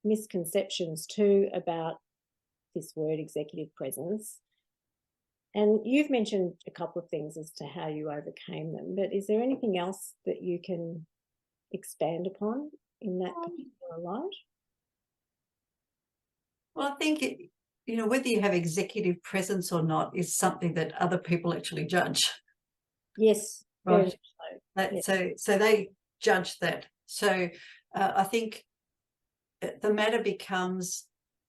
misconceptions too about this word executive presence. And you've mentioned a couple of things as to how you overcame them, but is there anything else that you can expand upon in that particular light? Well, I think whether you have executive presence or not is something that other people actually judge. Yes, very much so. Yes. So they judge that. So I think the matter becomes,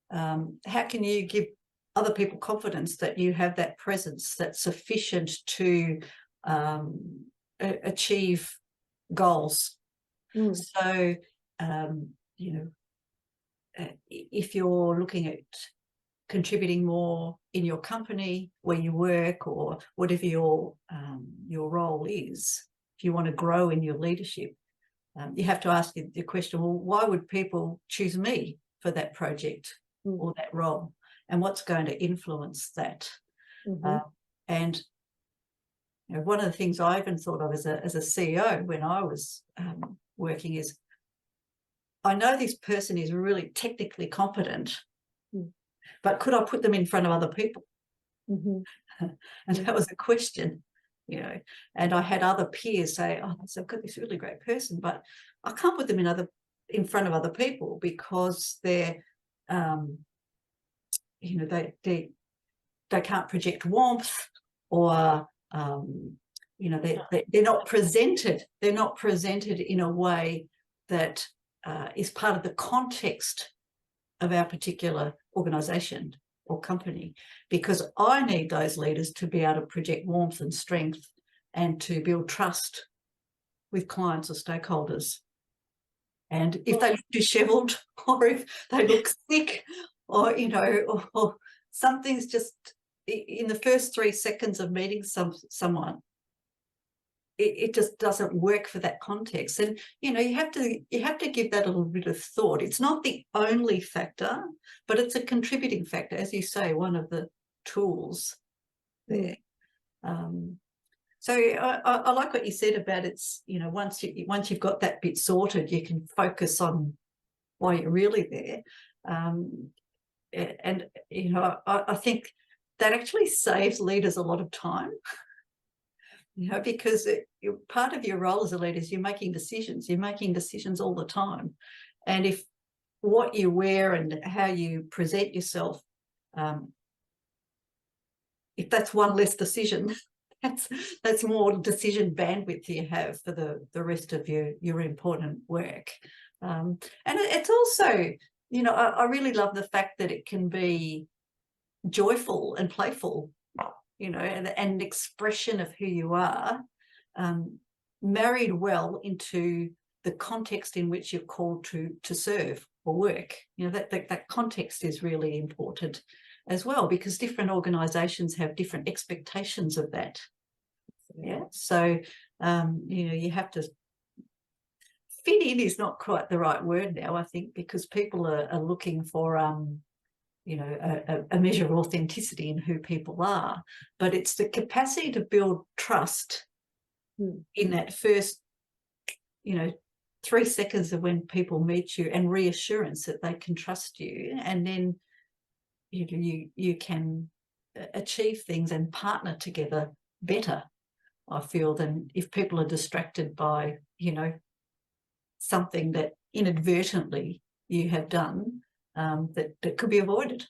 how can you give other people confidence that you have that presence that's sufficient to achieve goals? So, if you're looking at contributing more in your company where you work, or whatever your role is, if you want to grow in your leadership, you have to ask the question, well, why would people choose me for that project or that role? And what's going to influence that? And one of the things I even thought of as a CEO when I was working is, I know this person is really technically competent, but could I put them in front of other people? And that was a question, and I had other peers say, oh, so I've got this really great person, but I can't put them in front of other people because they're, they can't project warmth, or, they're not presented. They're not presented in a way that is part of the context of our particular organisation or company, because I need those leaders to be able to project warmth and strength and to build trust with clients or stakeholders. And if they look dishevelled, or if they look sick, or or something's just in the first 3 seconds of meeting someone, it just doesn't work for that context. And you have to give that a little bit of thought. It's not the only factor, but it's a contributing factor, as you say, one of the tools there. So I like what you said about it's, once you've got that bit sorted, you can focus on why you're really there. And I think that actually saves leaders a lot of time. Because part of your role as a leader is you're making decisions. You're making decisions all the time. And if what you wear and how you present yourself, if that's one less decision, that's more decision bandwidth you have for the rest of your important work. And it's also, I really love the fact that it can be joyful and playful, and an expression of who you are, married well into the context in which you're called to serve or work. That context is really important as well, because different organisations have different expectations of that. Yeah. So, you have to fit in is not quite the right word now, I think, because people are looking for a measure of authenticity in who people are, but it's the capacity to build trust in that first, 3 seconds of when people meet you, and reassurance that they can trust you, and then you can achieve things and partner together better, I feel, than if people are distracted by something that inadvertently you have done that could be avoided.